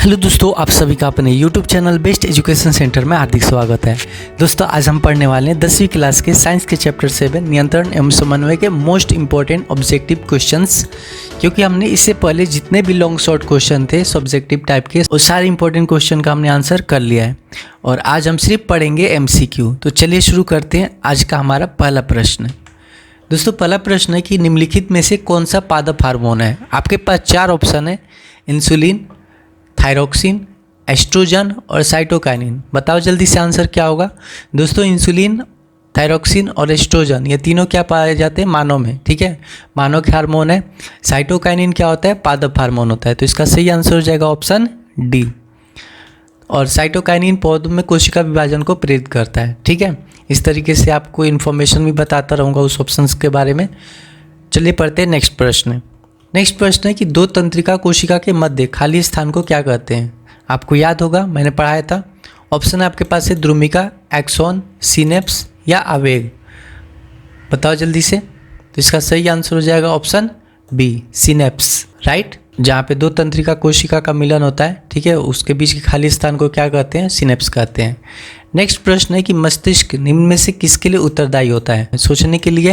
Hello दोस्तों, आप सभी का अपने YouTube channel best education centre में हार्दिक स्वागत है। दोस्तों, आज हम पढ़ने वाले हैं 10वीं क्लास के साइंस के चैप्टर 7 नियंत्रण एवं समन्वय के मोस्ट इंपॉर्टेंट ऑब्जेक्टिव क्वेश्चंस। क्योंकि हमने इससे पहले जितने भी लॉन्ग शॉर्ट क्वेश्चन थे सब्जेक्टिव टाइप के, वो सारे इंपॉर्टेंट क्वेश्चन का हमने आंसर कर लिया है और आज हम सिर्फ पढ़ेंगे MCQ। तो चलिए शुरू करते हैं। आज का हमारा पहला प्रश्न। दोस्तों, पहला प्रश्न है कि निम्नलिखित में से कौन सा पादप हार्मोन है। आपके पास 4 ऑप्शन है, इंसुलिन, थायरोक्सिन, एस्ट्रोजन और साइटोकाइनिन। बताओ जल्दी से आंसर क्या होगा। दोस्तों, इंसुलिन, थायरोक्सिन और एस्ट्रोजन ये तीनों क्या पाए जाते हैं, मानव में। ठीक है, मानव के हार्मोन है। साइटोकाइनिन क्या होता है, पादप हार्मोन होता है। तो इसका सही आंसर हो जाएगा ऑप्शन डी। और साइटोकाइनिन पौधों में कोशिका विभाजन को प्रेरित करता है। ठीक है, इस तरीके से आपको इन्फॉर्मेशन भी बताता रहूँगा उस ऑप्शंस के बारे में। चलिए पढ़ते हैं नेक्स्ट प्रश्न। नेक्स्ट प्रश्न है कि 2 तंत्रिका कोशिका के मध्य खाली स्थान को क्या कहते हैं। आपको याद होगा, मैंने पढ़ाया था। ऑप्शन आपके पास है द्रुमिका, एक्सॉन, सिनेप्स या आवेग। बताओ जल्दी से। तो इसका सही आंसर हो जाएगा ऑप्शन बी, सिनेप्स। राइट, जहाँ पे 2 तंत्रिका कोशिका का मिलन होता है, ठीक है, उसके बीच के खाली स्थान को क्या कहते हैं, सिनेप्स कहते हैं। नेक्स्ट प्रश्न है कि मस्तिष्क निम्न में से किसके लिए उत्तरदायी होता है। सोचने के लिए,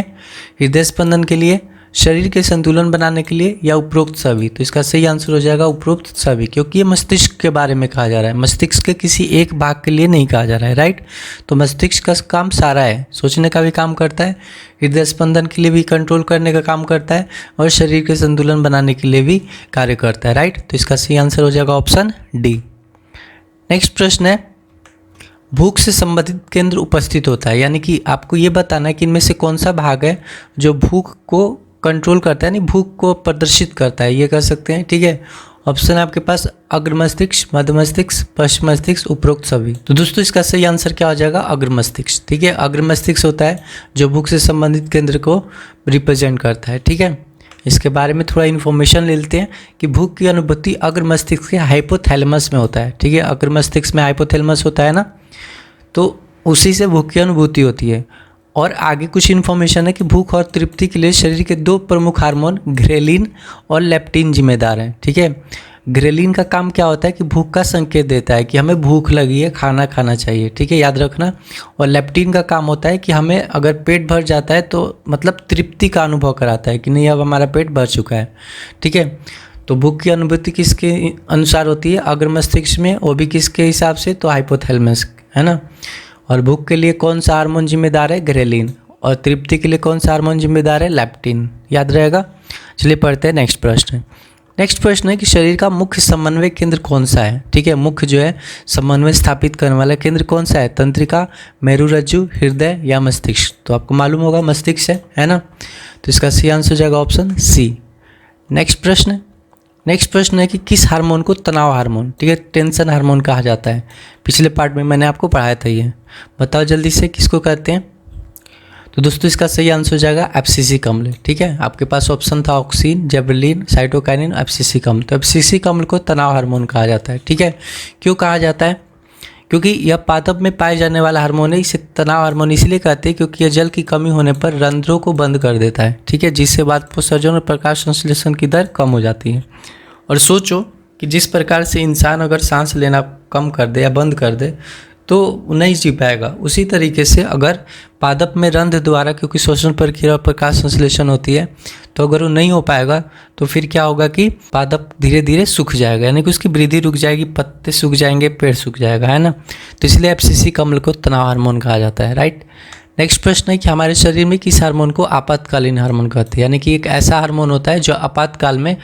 हृदय स्पंदन के लिए, शरीर के संतुलन बनाने के लिए या उपरोक्त सभी। तो इसका सही आंसर हो जाएगा उपरोक्त सभी, क्योंकि ये मस्तिष्क के बारे में कहा जा रहा है, मस्तिष्क के किसी एक भाग के लिए नहीं कहा जा रहा है। राइट, तो मस्तिष्क का काम सारा है, सोचने का भी काम करता है, हृदय स्पंदन के लिए भी कंट्रोल करने का काम करता है और शरीर के संतुलन बनाने के लिए भी कार्य करता है। राइट, तो इसका सही आंसर हो जाएगा ऑप्शन डी। नेक्स्ट प्रश्न है, भूख से संबंधित केंद्र उपस्थित होता है, यानी कि आपको ये बताना है कि इनमें से कौन सा भाग है जो भूख को कंट्रोल करता है, यानी भूख को प्रदर्शित करता है, ये कह सकते हैं। ठीक है, ऑप्शन है आपके पास अग्र मस्तिष्क, मध्य मस्तिष्क, पश्चिम मस्तिष्क, उपरोक्त सभी। तो दोस्तों, इसका सही आंसर क्या हो जाएगा, अग्र मस्तिष्क। ठीक है, अग्र मस्तिष्क होता है जो भूख से संबंधित केंद्र को रिप्रेजेंट करता है। ठीक है, इसके बारे में थोड़ा इन्फॉर्मेशन ले लेते हैं कि भूख की अनुभूति अग्र मस्तिष्क के हाइपोथैलेमस में होता है। ठीक है, अग्र मस्तिष्क में हाइपोथैलेमस होता है ना, तो उसी से भूख की अनुभूति होती है। और आगे कुछ इन्फॉर्मेशन है कि भूख और तृप्ति के लिए शरीर के 2 प्रमुख हार्मोन ग्रेलिन और लेप्टिन जिम्मेदार हैं। ठीक है, ग्रेलिन का काम क्या होता है कि भूख का संकेत देता है कि हमें भूख लगी है, खाना खाना चाहिए। ठीक है, याद रखना। और लेप्टिन का काम होता है कि हमें अगर पेट भर जाता है तो मतलब तृप्ति का अनुभव कराता है कि नहीं, अब हमारा पेट भर चुका है। ठीक है, तो भूख की अनुभूति किसके अनुसार होती है, अग्र मस्तिष्क में, वो भी किसके हिसाब से, तो हाइपोथैलेमस, है ना। और भूख के लिए कौन सा हार्मोन जिम्मेदार है, ग्रेलिन। और तृप्ति के लिए कौन सा हार्मोन जिम्मेदार है, लेप्टिन। याद रहेगा। चलिए पढ़ते हैं नेक्स्ट प्रश्न। नेक्स्ट प्रश्न है कि शरीर का मुख्य समन्वय केंद्र कौन सा है। ठीक है, मुख्य जो है समन्वय स्थापित करने वाला केंद्र कौन सा है, तंत्रिका, मेरुरज्जु, हृदय या मस्तिष्क। तो आपको मालूम होगा मस्तिष्क है ना। तो इसका सही आंसर हो जाएगा ऑप्शन सी। नेक्स्ट प्रश्न है कि किस हार्मोन को तनाव हार्मोन, ठीक है, टेंशन हार्मोन कहा जाता है। पिछले पार्ट में मैंने आपको पढ़ाया था ये। बताओ जल्दी से किसको कहते हैं। तो दोस्तों, इसका सही आंसर हो जाएगा FCC कम्ल। ठीक है, आपके पास ऑप्शन था ऑक्सिन, जेबरलिन, साइटोकाइनिन, FCC कम्ल। तो FCC कम्ल को तनाव हार्मोन कहा जाता है। ठीक है, क्यों कहा जाता है, क्योंकि यह पादप में पाए जाने वाला हार्मोन है। इसे तनाव हार्मोन इसलिए कहते हैं क्योंकि यह जल की कमी होने पर रंध्रों को बंद कर देता है। ठीक है, जिससे वाष्पोत्सर्जन और प्रकाश संश्लेषण की दर कम हो जाती है। और सोचो कि जिस प्रकार से इंसान अगर सांस लेना कम कर दे या बंद कर दे तो नहीं जी पाएगा, उसी तरीके से अगर पादप में रंध्र द्वारा, क्योंकि श्वसन प्रक्रिया और प्रकाश संश्लेषण होती है, तो अगर वो नहीं हो पाएगा तो फिर क्या होगा कि पादप धीरे धीरे सूख जाएगा, यानी कि उसकी वृद्धि रुक जाएगी, पत्ते सूख जाएंगे, पेड़ सूख जाएगा, है ना। तो इसलिए FCC कम्ल को तनाव हार्मोन कहा जाता है। राइट, नेक्स्ट प्रश्न है कि हमारे शरीर में किस हार्मोन को आपातकालीन हार्मोन कहते हैं, यानी कि एक ऐसा हार्मोन होता है जो आपातकाल में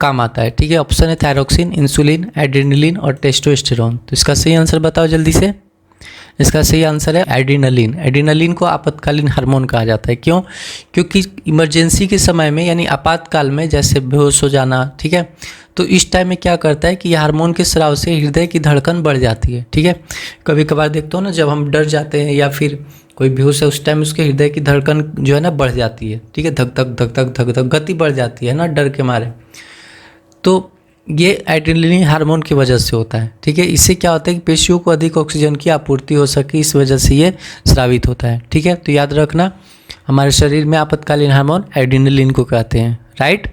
काम आता है। ठीक है, ऑप्शन है थायरोक्सिन, इंसुलिन, एड्रेनलिन और टेस्टोस्टेरोन। तो इसका सही आंसर बताओ जल्दी से। इसका सही आंसर है एड्रेनलिन। एड्रेनलिन को आपातकालीन हार्मोन कहा जाता है। क्यों, क्योंकि इमरजेंसी के समय में, यानी आपातकाल में, जैसे बेहोश हो जाना, ठीक है, तो इस टाइम में क्या करता है कि यह हार्मोन के स्राव से हृदय की धड़कन बढ़ जाती है। ठीक है, कभी कभार देखते हो ना, जब हम डर जाते हैं या फिर कोई बेहोश है, उस टाइम उसके हृदय की धड़कन जो है ना बढ़ जाती है। ठीक है, धक धक धक धक धक धक गति बढ़ जाती है ना, डर के मारे। तो ये एड्रेनलिन हार्मोन की वजह से होता है। ठीक है, इससे क्या होता है कि पेशियों को अधिक ऑक्सीजन की आपूर्ति हो सके, इस वजह से ये स्रावित होता है। ठीक है, तो याद रखना, हमारे शरीर में आपातकालीन हार्मोन एड्रेनलिन को कहते हैं। राइट,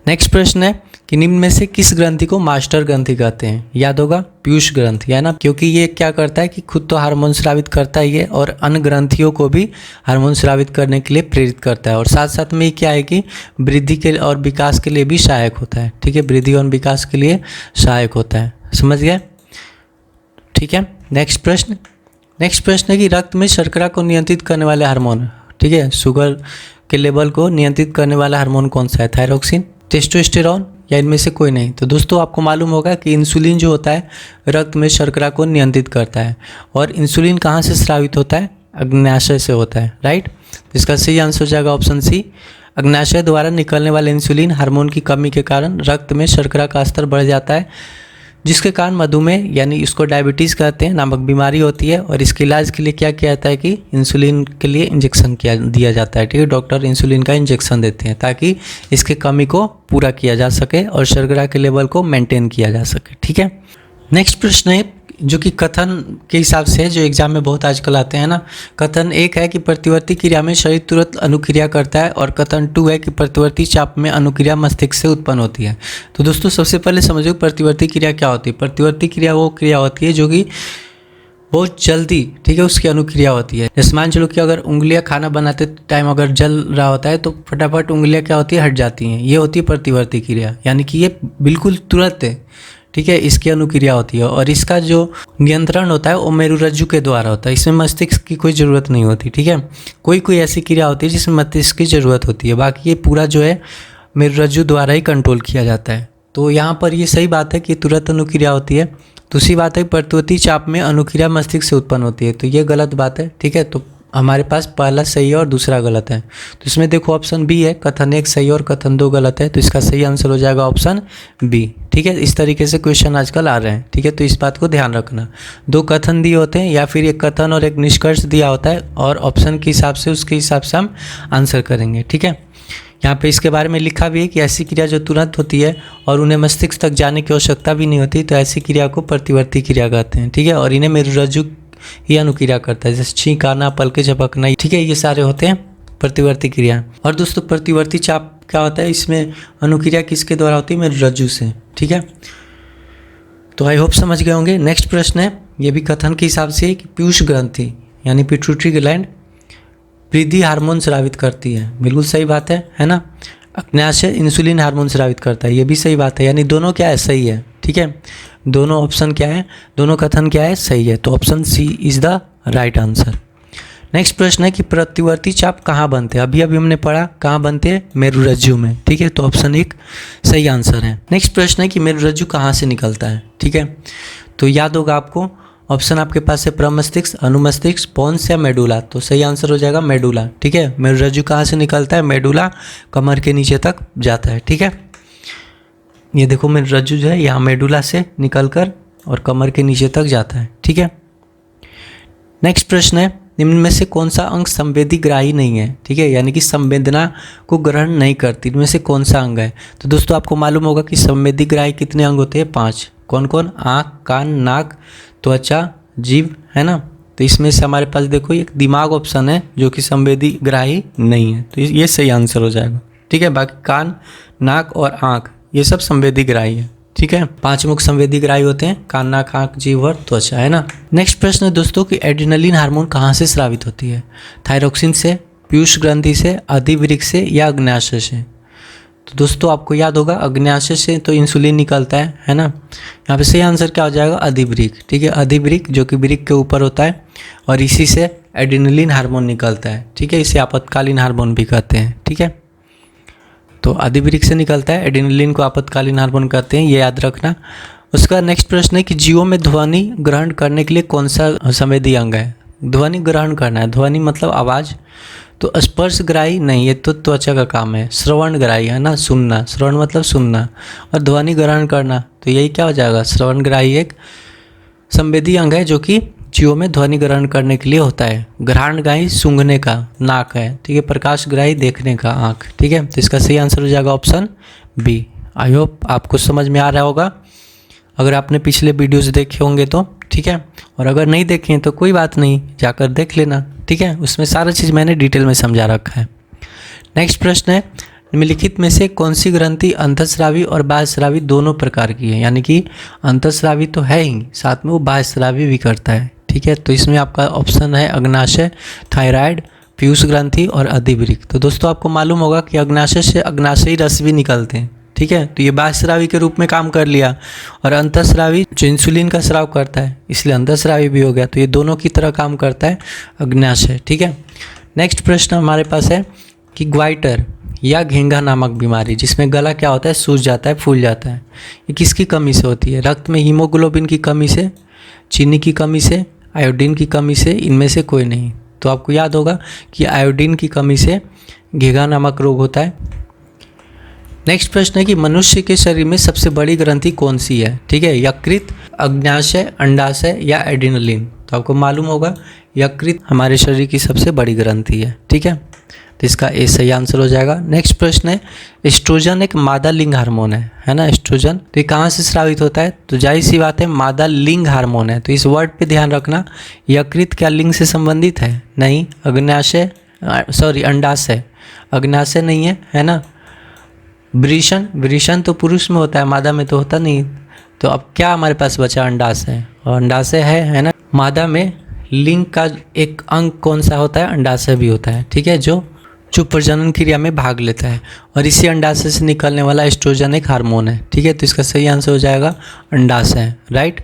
नेक्स्ट प्रश्न है कि निम्न में से किस ग्रंथि को मास्टर ग्रंथि कहते हैं। याद होगा पीयूष ग्रंथि, है ना, क्योंकि ये क्या करता है कि खुद तो हार्मोन स्रावित करता ही है और अन्य ग्रंथियों को भी हार्मोन स्रावित करने के लिए प्रेरित करता है, और साथ साथ में क्या है कि वृद्धि के और विकास के लिए भी सहायक होता है। ठीक है, वृद्धि और विकास के लिए सहायक होता है। समझ गए? ठीक है, नेक्स्ट प्रश्न है कि रक्त में शर्करा को नियंत्रित करने वाले हार्मोन, ठीक है, शुगर के लेवल को नियंत्रित करने वाला हार्मोन कौन सा है? थायरोक्सिन, टेस्टोस्टेरोन, या इनमें से कोई नहीं? तो दोस्तों आपको मालूम होगा कि इंसुलिन जो होता है रक्त में शर्करा को नियंत्रित करता है, और इंसुलिन कहाँ से स्रावित होता है? अग्न्याशय से होता है, राइट। तो इसका सही आंसर हो जाएगा ऑप्शन सी। अग्न्याशय द्वारा निकलने वाले इंसुलिन हार्मोन की कमी के कारण रक्त में शर्करा का स्तर बढ़ जाता है, जिसके कारण मधुमेह यानी इसको डायबिटीज़ कहते हैं नामक बीमारी होती है, और इसके इलाज के लिए क्या किया जाता है कि इंसुलिन के लिए इंजेक्शन दिया जाता है। ठीक है, डॉक्टर इंसुलिन का इंजेक्शन देते हैं ताकि इसके कमी को पूरा किया जा सके और शर्करा के लेवल को मेंटेन किया जा सके। ठीक है, नेक्स्ट प्रश्न है जो कि कथन के हिसाब से है, जो एग्जाम में बहुत आजकल आते हैं ना। कथन 1 है कि प्रतिवर्ती क्रिया में शरीर तुरंत अनुक्रिया करता है, और कथन 2 है कि प्रतिवर्ती चाप में अनुक्रिया मस्तिष्क से उत्पन्न होती है। तो दोस्तों सबसे पहले समझो प्रतिवर्ती क्रिया क्या होती है। प्रतिवर्ती क्रिया वो क्रिया होती है जो कि बहुत जल्दी, ठीक है, उसकी अनुक्रिया होती है। जैसे मान चलो कि अगर उंगलियां खाना बनाते टाइम अगर जल रहा होता है तो फटाफट उंगलियां क्या होती है? हट जाती हैं। ये होती है प्रतिवर्ती क्रिया, यानी कि ये बिल्कुल तुरंत है। ठीक है, इसकी अनुक्रिया होती है, और इसका जो नियंत्रण होता है वो मेरुरज्जु के द्वारा होता है। इसमें मस्तिष्क की कोई ज़रूरत नहीं होती। ठीक है, कोई ऐसी क्रिया होती है जिसमें मस्तिष्क की ज़रूरत होती है, बाकी ये पूरा जो है मेरुरज्जु द्वारा ही कंट्रोल किया जाता है। तो यहाँ पर ये सही बात है कि तुरंत अनुक्रिया होती है। दूसरी बात है प्रतिवर्ती चाप में अनुक्रिया मस्तिष्क से उत्पन्न होती है, तो ये गलत बात है। ठीक है, तो हमारे पास पहला सही है और दूसरा गलत है। तो इसमें देखो ऑप्शन बी है, कथन 1 सही और कथन 2 गलत है, तो इसका सही आंसर हो जाएगा ऑप्शन बी। ठीक है, इस तरीके से क्वेश्चन आजकल आ रहे हैं। ठीक है, तो इस बात को ध्यान रखना। 2 कथन दिए होते हैं या फिर एक कथन और एक निष्कर्ष दिया होता है, और ऑप्शन के हिसाब से उसके हिसाब से हम आंसर करेंगे। ठीक है, यहाँ पे इसके बारे में लिखा भी है कि ऐसी क्रिया जो तुरंत होती है और उन्हें मस्तिष्क तक जाने की आवश्यकता भी नहीं होती, तो ऐसी क्रिया को प्रतिवर्ती क्रिया कहते हैं। ठीक है, और इन्हें मेरुरज्जु ही अनुक्रिया करता है, जैसे छींक आना, पलके झपकना। ठीक है, ये सारे होते हैं प्रतिवर्ती क्रिया। और दोस्तों प्रतिवर्ती चाप क्या होता है? इसमें अनुक्रिया किसके द्वारा होती है? मेरुरज्जु से। ठीक है, तो आई होप समझ गए होंगे। नेक्स्ट प्रश्न है, ये भी कथन के हिसाब से कि पीयूष ग्रंथि यानी पिट्यूटरी ग्लैंड वृद्धि हार्मोन स्रावित करती है। बिल्कुल सही बात है ना। अग्न्याशय इंसुलिन हार्मोन स्रावित करता है, ये भी सही बात है, यानी दोनों क्या है? सही है। ठीक है, दोनों ऑप्शन क्या है? दोनों कथन क्या है? सही है, तो option C is the right answer. Next प्रश्न है कि प्रतिवर्ती चाप कहाँ बनते हैं? अभी हमने पढ़ा कहाँ बनते हैं? मेरुरज्जु में। ठीक है, तो ऑप्शन 1 सही आंसर है। नेक्स्ट प्रश्न है कि मेरुरज्जु कहाँ से निकलता है? ठीक है, तो याद होगा आपको, ऑप्शन आपके पास है प्रमस्तिष्क, अनुमस्तिष्क, पोन्स या मेडुला। तो सही आंसर हो जाएगा मेडुला। ठीक है, मेरुरज्जु कहाँ से निकलता है? मेडुला, कमर के नीचे तक जाता है। ठीक है, ये देखो मेरुरज्जु जो है यहाँ मेडुला से निकलकर और कमर के नीचे तक जाता है। ठीक है, नेक्स्ट प्रश्न है, निम्न में से कौन सा अंग संवेदी ग्राही नहीं है? ठीक है, यानी कि संवेदना को ग्रहण नहीं करती, इनमें से कौन सा अंग है? तो दोस्तों आपको मालूम होगा कि संवेदी ग्राही कितने अंग होते हैं? 5। कौन कौन? आँख, कान, नाक, त्वचा, जीभ, है ना। तो इसमें से हमारे पास देखो एक दिमाग ऑप्शन है जो कि संवेदी ग्राही नहीं है, तो ये सही आंसर हो जाएगा। ठीक है, बाकी कान, नाक और आँख ये सब संवेदी ग्राही है। ठीक है, 5 मुख्य संवेदी ग्राही होते हैं, कान, नाक, आँख, जीभ और त्वचा, है ना। नेक्स्ट प्रश्न है दोस्तों कि एड्रेनलिन हार्मोन कहाँ से स्रावित होती है? थायरोक्सिन से, पीयूष ग्रंथि से, अधिवृक्क से या अग्न्याशय से? तो दोस्तों आपको याद होगा अग्न्याशय से तो इंसुलिन निकलता है ना। यहाँ पे सही आंसर क्या हो जाएगा? अधिवृक्क। ठीक है, अधिवृक्क जो कि वृक्क के ऊपर होता है, और इसी से एड्रेनलिन हार्मोन निकलता है। ठीक है, इसे आपातकालीन हार्मोन भी कहते हैं। ठीक है, तो अधिवृक्क से निकलता है, एड्रेनलिन को आपातकालीन हार्मोन कहते हैं, ये याद रखना। उसका नेक्स्ट प्रश्न है कि जीवों में ध्वनि ग्रहण करने के लिए कौन सा संवेदी अंग है? ध्वनि ग्रहण करना है, ध्वनि मतलब आवाज़, तो स्पर्शग्राही नहीं, ये तो त्वचा का काम है। श्रवणग्राही है ना, सुनना, श्रवण मतलब सुनना, और ध्वनि ग्रहण करना, तो यही क्या हो जाएगा? श्रवणग्राही एक संवेदी अंग है जो कि जीवों में ध्वनि ग्रहण करने के लिए होता है। घ्राणग्राही सूंघने का, नाक है। ठीक है, प्रकाशग्राही देखने का, आँख। ठीक है, तो इसका सही आंसर हो जाएगा ऑप्शन बी। आई होप आपको समझ में आ रहा होगा, अगर आपने पिछले वीडियोज़ देखे होंगे तो। ठीक है, और अगर नहीं देखे तो कोई बात नहीं, जाकर देख लेना। ठीक है, उसमें सारा चीज़ मैंने डिटेल में समझा रखा है। नेक्स्ट प्रश्न है, निम्नलिखित में से कौन सी ग्रंथि अंतःस्रावी और बाह्यस्रावी दोनों प्रकार की है, यानी कि अंतःस्रावी तो है ही, साथ में वो बाह्यस्रावी भी करता है। ठीक है, तो इसमें आपका ऑप्शन है अग्नाशय, थायराइड, पीयूष ग्रंथि और अधिवृक्क। तो दोस्तों आपको मालूम होगा कि अग्नाशय से अग्नाशयी रस भी निकलते हैं। ठीक है, तो ये बाह्यस्रावी के रूप में काम कर लिया, और अंतःस्रावी जो इंसुलिन का स्राव करता है इसलिए अंतःस्रावी भी हो गया। तो ये दोनों की तरह काम करता है अग्नाशय। ठीक है, नेक्स्ट प्रश्न हमारे पास है कि ग्वाइटर या घेंघा नामक बीमारी, जिसमें गला क्या होता है, सूज जाता है, फूल जाता है, ये किसकी कमी से होती है? रक्त में हीमोग्लोबिन की कमी से, चीनी की कमी से, आयोडीन की कमी से, इनमें से कोई नहीं। तो आपको याद होगा कि आयोडीन की कमी से घेंघा नामक रोग होता है। नेक्स्ट प्रश्न है कि मनुष्य के शरीर में सबसे बड़ी ग्रंथि कौन सी है? ठीक है, यकृत, अग्न्याशय, अंडाशय या एड्रेनलिन। तो आपको मालूम होगा यकृत हमारे शरीर की सबसे बड़ी ग्रंथि है। ठीक है, तो इसका ए सही आंसर हो जाएगा। नेक्स्ट प्रश्न है एस्ट्रोजन एक मादा लिंग हार्मोन है ना एस्ट्रोजन, तो ये कहाँ से स्रावित होता है? तो जाहिर सी बात है मादा लिंग हार्मोन है। तो इस वर्ड पे ध्यान रखना, यकृत क्या लिंग से संबंधित है? नहीं। अग्न्याशय अंडाशय, अग्न्याशय नहीं है ना। वृषण तो पुरुष में होता है, मादा में तो होता नहीं। तो अब क्या हमारे पास बचा? अंडाशय, और अंडाशय है ना। मादा में लिंग का एक अंग कौन सा होता है? अंडाशय भी होता है। ठीक है, जो प्रजनन क्रिया में भाग लेता है, और इसी अंडाशय से निकलने वाला एस्ट्रोजन एक हार्मोन है। ठीक है, तो इसका सही आंसर हो जाएगा अंडाशय, राइट।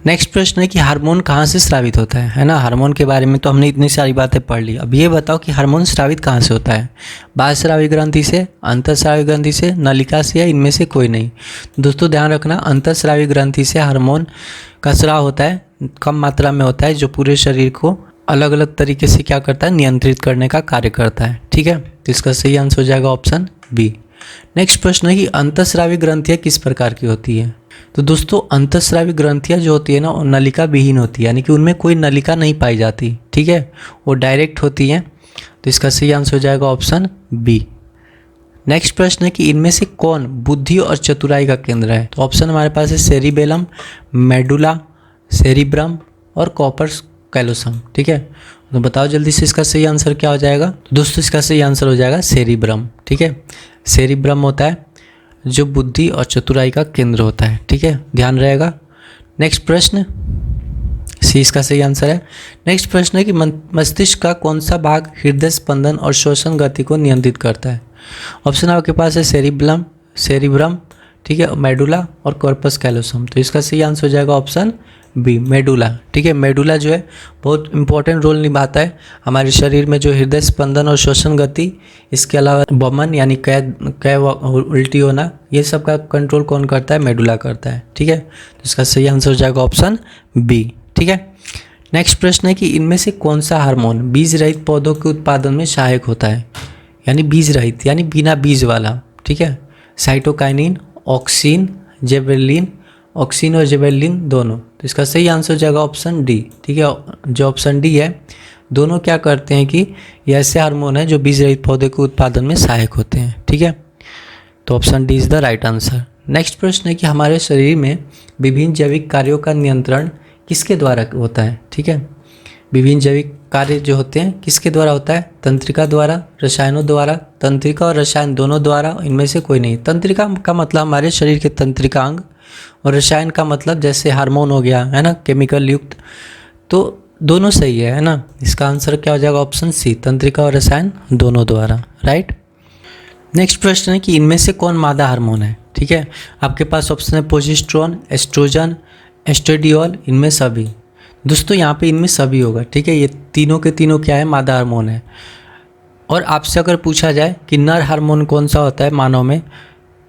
नेक्स्ट प्रश्न है कि हार्मोन कहाँ से स्रावित होता है ना। हार्मोन के बारे में तो हमने इतनी सारी बातें पढ़ ली, अब ये बताओ कि हार्मोन स्रावित कहाँ से होता है? बाह्यस्रावी ग्रंथि से, अंतःस्रावी ग्रंथि से, नलिका से, या इनमें से कोई नहीं। दोस्तों ध्यान रखना, अंतःस्रावी ग्रंथि से हार्मोन का स्राव होता है, कम मात्रा में होता है, जो पूरे शरीर को अलग अलग तरीके से क्या करता है? नियंत्रित करने का कार्य करता है। ठीक है, तो इसका सही आंसर हो जाएगा ऑप्शन बी। नेक्स्ट प्रश्न है कि अंतःस्रावी ग्रंथियाँ किस प्रकार की होती है? तो दोस्तों अंतःस्रावी ग्रंथियाँ जो होती है ना, वो नलिका विहीन होती है, यानी कि उनमें कोई नलिका नहीं पाई जाती। ठीक है, वो डायरेक्ट होती हैं। तो इसका सही आंसर हो जाएगा ऑप्शन बी। नेक्स्ट प्रश्न है कि इनमें से कौन बुद्धि और चतुराई का केंद्र है? तो ऑप्शन हमारे पास है सेरिबेलम, मेडुला, सेरिब्रम और कॉर्पस कैलोसम। ठीक है, तो बताओ जल्दी से इसका सही आंसर क्या हो जाएगा? तो दोस्तों इसका सही आंसर हो जाएगा सेरिब्रम। ठीक है, सेरिब्रम होता है जो बुद्धि और चतुराई का केंद्र होता है। ठीक है, ध्यान रहेगा। नेक्स्ट प्रश्न सी इसका सही आंसर है। नेक्स्ट प्रश्न है कि मस्तिष्क का कौन सा भाग हृदय स्पंदन और श्वसन गति को नियंत्रित करता है? ऑप्शन आपके पास है सेरिब्रम, ठीक है, मेडुला और कॉर्पस कैलोसम। तो इसका सही आंसर हो जाएगा ऑप्शन बी, मेडुला। ठीक है, मेडुला जो है बहुत इंपॉर्टेंट रोल निभाता है हमारे शरीर में, जो हृदय स्पंदन और श्वसन गति, इसके अलावा बमन यानी कै उल्टी होना, ये सब का कंट्रोल कौन करता है? मेडुला करता है। ठीक है, तो इसका सही आंसर हो जाएगा ऑप्शन बी। ठीक है, नेक्स्ट प्रश्न है कि इनमें से कौन सा हार्मोन बीज रहित पौधों के उत्पादन में सहायक होता है? यानी बीज रहित यानी बिना बीज वाला। ठीक है, साइटोकाइनिन, ऑक्सिन, जेबेलिन, ऑक्सिन और जेबेलिन दोनों। तो इसका सही आंसर हो जाएगा ऑप्शन डी। ठीक है, जो ऑप्शन डी है, दोनों क्या करते हैं कि ये ऐसे हार्मोन है जो बीज रहित पौधे के उत्पादन में सहायक होते हैं। ठीक है, तो option D is the right answer. Next प्रश्न है कि हमारे शरीर में विभिन्न जैविक कार्यों का नियंत्रण किसके द्वारा होता है? ठीक है, विभिन्न जैविक कार्य जो होते हैं किसके द्वारा होता है? तंत्रिका द्वारा, रसायनों द्वारा। तंत्रिका और रसायन दोनों द्वारा, इनमें से कोई नहीं। तंत्रिका का मतलब हमारे शरीर के तंत्रिका अंग, और रसायन का मतलब जैसे हार्मोन हो गया है ना, केमिकल युक्त। तो दोनों सही है ना। इसका आंसर क्या हो जाएगा? ऑप्शन सी, तंत्रिका और रसायन दोनों द्वारा, राइट। नेक्स्ट प्रश्न है कि इनमें से कौन मादा हार्मोन है? ठीक है, आपके पास ऑप्शन है प्रोजेस्टेरोन, एस्ट्रोजन, एस्ट्रेडियोल, इनमें सभी। दोस्तों यहाँ पे इनमें सभी होगा। ठीक है, ये तीनों के तीनों क्या है? मादा हार्मोन है। और आपसे अगर पूछा जाए कि नर हार्मोन कौन सा होता है मानव में,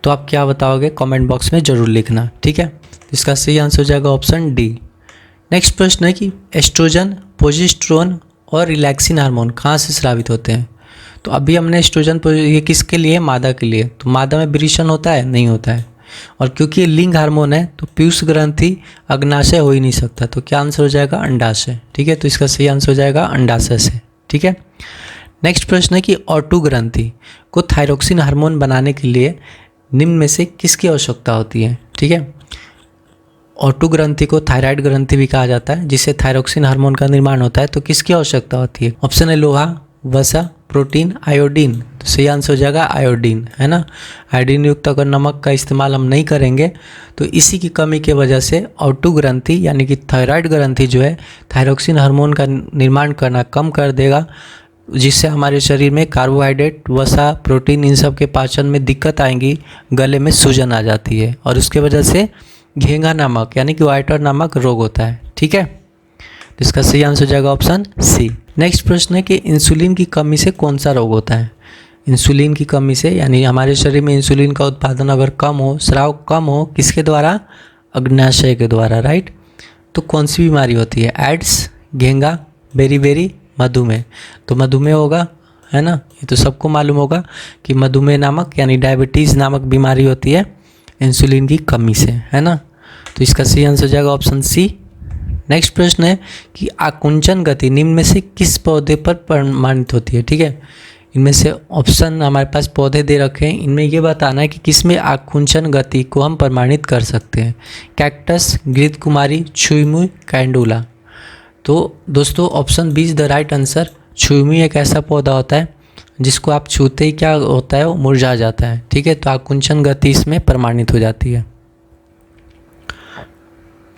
तो आप क्या बताओगे? कमेंट बॉक्स में ज़रूर लिखना। ठीक है, इसका सही आंसर हो जाएगा ऑप्शन डी। नेक्स्ट प्रश्न है कि एस्ट्रोजन, प्रोजेस्टेरोन और रिलैक्सिन हार्मोन कहाँ से स्रावित होते हैं? तो अभी हमने एस्ट्रोजन, ये किसके लिए? मादा के लिए। तो मादा में वृषण होता है? नहीं होता है। और क्योंकि ये लिंग हार्मोन है तो पीयूष ग्रंथि अग्नाशय हो ही नहीं सकता। तो क्या आंसर हो जाएगा? अंडाशय। ठीक है, तो इसका सही आंसर हो जाएगा अंडाशय से। ठीक है, नेक्स्ट प्रश्न है कि ऑटो ग्रंथि को थायरोक्सिन हार्मोन बनाने के लिए निम्न में से किसकी आवश्यकता होती है? ठीक है, ऑटो ग्रंथि को थायराइड ग्रंथि भी कहा जाता है, जिससे थायरोक्सिन हार्मोन का निर्माण होता है। तो किसकी आवश्यकता होती है? ऑप्शन है लोहा, वसा, प्रोटीन, आयोडीन? तो सही आंसर हो जाएगा आयोडीन, है ना। आयोडीन युक्त अगर नमक का इस्तेमाल हम नहीं करेंगे तो इसी की कमी की वजह से ऑटो ग्रंथि यानी कि थायराइड ग्रंथि जो है थायरोक्सिन हार्मोन का निर्माण करना कम कर देगा, जिससे हमारे शरीर में कार्बोहाइड्रेट, वसा, प्रोटीन इन सब के पाचन में दिक्कत आएंगी, गले में सूजन आ जाती है और उसके वजह से घेंघा नामक यानी कि वाइटर नामक रोग होता है। ठीक है, तो इसका सही आंसर हो जाएगा ऑप्शन सी। नेक्स्ट प्रश्न है कि इंसुलिन की कमी से कौन सा रोग होता है? इंसुलिन की कमी से यानी हमारे शरीर में इंसुलिन का उत्पादन अगर कम हो, स्राव कम हो, किसके द्वारा? अग्न्याशय के द्वारा, राइट। तो कौन सी बीमारी होती है? एड्स, घेंघा, बेरी, मधुमेह। तो मधुमेह होगा, है ना। ये तो सबको मालूम होगा कि मधुमेह नामक यानी डायबिटीज़ नामक बीमारी होती है इंसुलिन की कमी से, है ना। तो इसका सही आंसर हो जाएगा ऑप्शन सी। नेक्स्ट प्रश्न है कि आकुंचन गति निम्न में से किस पौधे पर प्रमाणित होती है? ठीक है, इनमें से ऑप्शन हमारे पास पौधे दे रखे हैं, इनमें ये बताना है कि किसमें आकुंचन गति को हम प्रमाणित कर सकते हैं। कैक्टस, घृतकुमारी, छुईमुई, कैंडुला। तो दोस्तों option B is the right answer. छुईमुई एक ऐसा पौधा होता है जिसको आप छूते ही क्या होता है, वो मुरझा जाता है। ठीक है, तो आकुंचन गति इसमें प्रमाणित हो जाती है।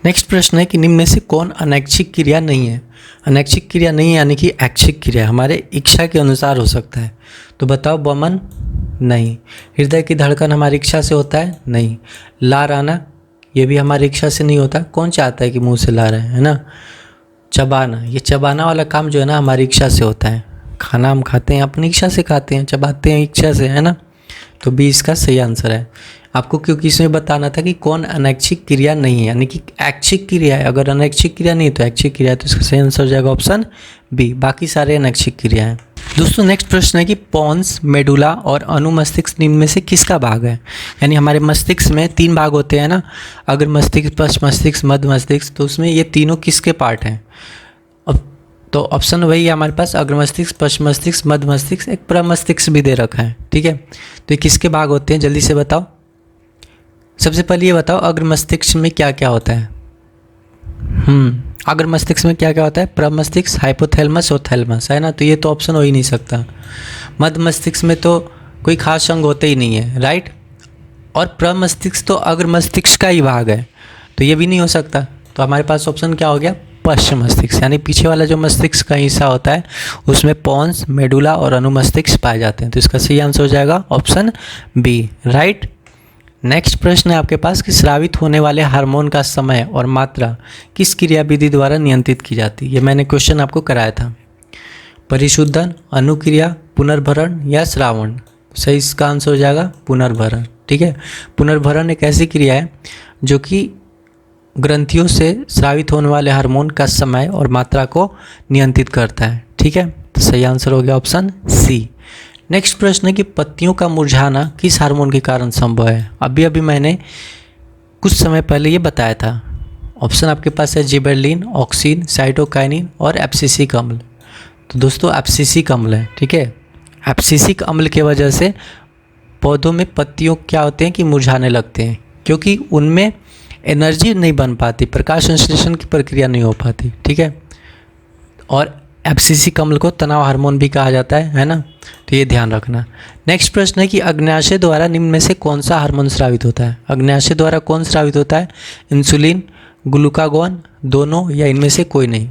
नेक्स्ट प्रश्न है कि निम्न में से कौन अनैच्छिक क्रिया नहीं है? अनैच्छिक क्रिया नहीं है यानी कि ऐच्छिक क्रिया हमारे इच्छा के अनुसार हो सकता है। तो बताओ, वमन? नहीं। हृदय की धड़कन हमारी इच्छा से होता है? नहीं। लार आना, ये भी हमारी इच्छा से नहीं होता। कौन चाहता है कि मुंह से ला रहे हैं, है ना। चबाना, ये चबाना वाला काम जो है ना हमारी इच्छा से होता है। खाना हम खाते हैं अपनी इच्छा से खाते हैं, चबाते हैं इच्छा से, है ना। तो बी इसका सही आंसर है। आपको क्योंकि इसमें बताना था कि कौन अनैच्छिक क्रिया नहीं है, यानी कि ऐच्छिक क्रिया है। अगर अनैच्छिक क्रिया नहीं तो ऐच्छिक क्रिया है, तो इसका सही आंसर हो जाएगा ऑप्शन बी। बाकी सारे अनैच्छिक क्रिया हैं। दोस्तों नेक्स्ट प्रश्न है कि पोन्स, मेडुला और अनुमस्तिष्क निम्न में से किसका भाग है? यानी हमारे मस्तिष्क में 3 भाग होते हैं ना, अग्र मस्तिष्क, पश्च मस्तिष्क, मध्य मस्तिष्क। तो उसमें ये तीनों किसके पार्ट हैं? तो ऑप्शन वही है हमारे पास, अग्र मस्तिष्क, पश्च मस्तिष्क, मध्य मस्तिष्क, एक प्रमस्तिष्क भी दे रखा है। ठीक है, तो ये किसके भाग होते हैं, जल्दी से बताओ। सबसे पहले ये बताओ अग्र मस्तिष्क में क्या क्या होता है? अग्र मस्तिष्क में क्या क्या होता है? प्रमस्तिष्क, हाइपोथैलेमस और थैलेमस, है ना। तो ये तो ऑप्शन हो ही नहीं सकता। मध्य मस्तिष्क में तो कोई खास अंग होते ही नहीं है, राइट। और प्रमस्तिष्क तो अग्र मस्तिष्क का ही भाग है, तो ये भी नहीं हो सकता। तो हमारे पास ऑप्शन क्या हो गया? पश्चिम मस्तिष्क, यानी पीछे वाला जो मस्तिष्क का हिस्सा होता है उसमें पोन्स, मेडुला और अनुमस्तिष्क पाए जाते हैं। तो इसका सही आंसर हो जाएगा ऑप्शन बी, राइट। नेक्स्ट प्रश्न है आपके पास कि स्रावित होने वाले हार्मोन का समय और मात्रा किस क्रियाविधि द्वारा नियंत्रित की जाती है? ये मैंने क्वेश्चन आपको कराया था। परिशुद्धन, अनुक्रिया, पुनर्भरण या श्रावण? सही इसका आंसर हो जाएगा पुनर्भरण। ठीक है, पुनर्भरण एक ऐसी क्रिया है जो कि ग्रंथियों से स्रावित होने वाले हार्मोन का समय और मात्रा को नियंत्रित करता है। ठीक है, तो सही आंसर हो गया ऑप्शन सी। नेक्स्ट प्रश्न है कि पत्तियों का मुरझाना किस हार्मोन के कारण संभव है? अभी मैंने कुछ समय पहले ये बताया था। ऑप्शन आपके पास है जिबेरलिन, ऑक्सिन, साइटोकाइनिन और एब्सिसिक अम्ल। तो दोस्तों एब्सिसिक अम्ल है। ठीक है, एब्सिसिक अम्ल की वजह से पौधों में पत्तियों क्या होते हैं कि मुरझाने लगते हैं, क्योंकि उनमें एनर्जी नहीं बन पाती, प्रकाश संश्लेषण की प्रक्रिया नहीं हो पाती। ठीक है, और एब्सिसिक अम्ल को तनाव हार्मोन भी कहा जाता है ना। तो ये ध्यान रखना। नेक्स्ट प्रश्न है कि अग्न्याशय द्वारा निम्न में से कौन सा हार्मोन स्रावित होता है? अग्न्याशय द्वारा कौन स्रावित होता है? इंसुलिन, ग्लूकागॉन, दोनों या इनमें से कोई नहीं?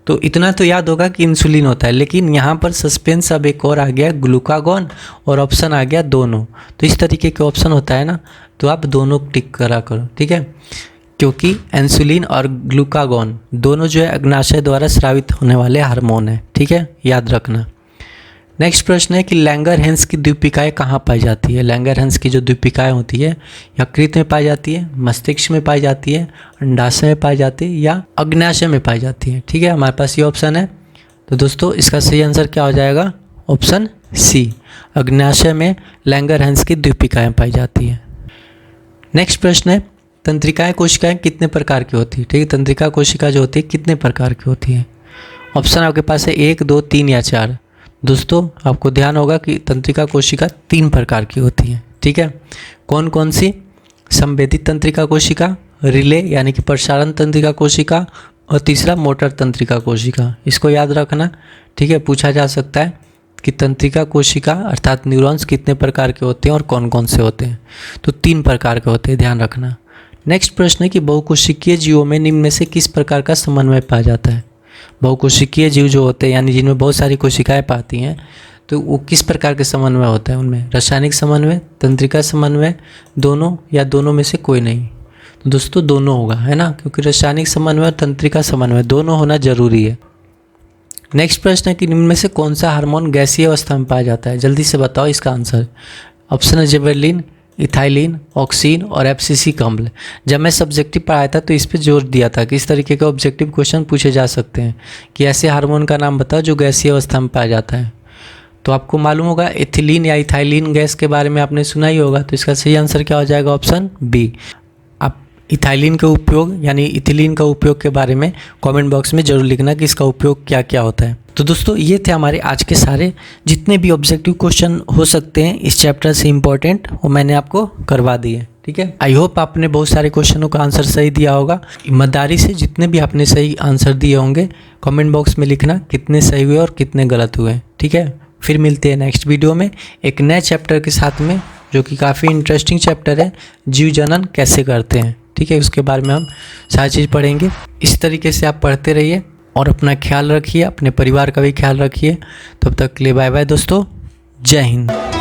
तो इतना तो याद होगा कि इंसुलिन होता है, लेकिन यहाँ पर सस्पेंस अब एक और आ गया, ग्लूकागॉन, और ऑप्शन आ गया दोनों। तो इस तरीके के ऑप्शन होता है ना, तो आप दोनों टिक करा करो। ठीक है, क्योंकि इंसुलिन और ग्लूकागॉन दोनों जो है अग्न्याशय द्वारा स्रावित होने वाले हार्मोन है। ठीक है, याद रखना। नेक्स्ट प्रश्न है कि लैंगरहैंस की द्वीपिकाएँ कहाँ पाई जाती है? लैंगरहैंस की जो द्वीपिकाएँ होती है यकृत में पाई जाती है, मस्तिष्क में पाई जाती है, अंडाशय में पाई जाती है या अग्न्याशय में पाई जाती है? ठीक है, हमारे पास ये ऑप्शन है। तो दोस्तों इसका सही आंसर क्या हो जाएगा? ऑप्शन सी, अग्न्याशय में लैंगरहैंस की द्वीपिकाएँ पाई जाती है। नेक्स्ट प्रश्न है तंत्रिकाएँ कोशिकाएँ कितने प्रकार की होती है? ठीक है, तंत्रिका कोशिका जो होती है कितने प्रकार की होती है? ऑप्शन आपके पास है 1, 2, 3 या 4। दोस्तों आपको ध्यान होगा कि तंत्रिका कोशिका 3 प्रकार की होती है। ठीक है, कौन कौन सी? संवेदित तंत्रिका कोशिका, रिले यानी कि प्रसारण तंत्रिका कोशिका, और तीसरा मोटर तंत्रिका कोशिका। इसको याद रखना। ठीक है, पूछा जा सकता है कि तंत्रिका कोशिका अर्थात न्यूरॉन्स कितने प्रकार के होते हैं और कौन कौन से होते हैं। तो 3 प्रकार के होते हैं, ध्यान रखना। नेक्स्ट प्रश्न है कि बहुकोशिकीय जीवों में निम्न में से किस प्रकार का समन्वय पाया जाता है। बहुकोशिकीय जीव जो होते हैं यानी जिनमें बहुत सारी कोशिकाएं पाती हैं, तो वो किस प्रकार के समन्वय होता है उनमें? रासायनिक समन्वय, तंत्रिका समन्वय, दोनों या दोनों में से कोई नहीं। तो दोस्तों दोनों होगा, है ना, क्योंकि रासायनिक समन्वय और तंत्रिका समन्वय दोनों होना जरूरी है। नेक्स्ट प्रश्न है कि निम्न में से कौन सा हार्मोन गैसीय अवस्था में पाया जाता है। जल्दी से बताओ इसका आंसर। ऑप्शन है जिबरेलिन, इथाइलिन, ऑक्सीन और एब्सिसिक अम्ल। जब मैं सब्जेक्टिव पढ़ाया था तो इस पर जोर दिया था कि इस तरीके के ऑब्जेक्टिव क्वेश्चन पूछे जा सकते हैं कि ऐसे हार्मोन का नाम बताओ जो गैसीय अवस्था में पाया जाता है। तो आपको मालूम होगा इथिलीन या इथाइलिन गैस के बारे में आपने सुना ही होगा। तो इसका सही आंसर क्या हो जाएगा? Option B. आप इथाइलिन का उपयोग यानी इथिलीन का उपयोग के बारे में कमेंट बॉक्स में जरूर लिखना कि इसका उपयोग क्या क्या होता है। तो दोस्तों ये थे हमारे आज के सारे जितने भी ऑब्जेक्टिव क्वेश्चन हो सकते हैं इस चैप्टर से इम्पोर्टेंट, वो मैंने आपको करवा दिए। ठीक है, आई होप आपने बहुत सारे क्वेश्चनों का आंसर सही दिया होगा। ईमानदारी से जितने भी आपने सही आंसर दिए होंगे कमेंट बॉक्स में लिखना कितने सही हुए और कितने गलत हुए। ठीक है, फिर मिलते हैं नेक्स्ट वीडियो में एक नए चैप्टर के साथ में, जो कि काफ़ी इंटरेस्टिंग चैप्टर है, जीव जनन कैसे करते हैं। ठीक है, उसके बारे में हम सारी चीज़ पढ़ेंगे। इस तरीके से आप पढ़ते रहिए और अपना ख्याल रखिए, अपने परिवार का भी ख्याल रखिए। तब तक के लिए बाय बाय दोस्तों, जय हिंद।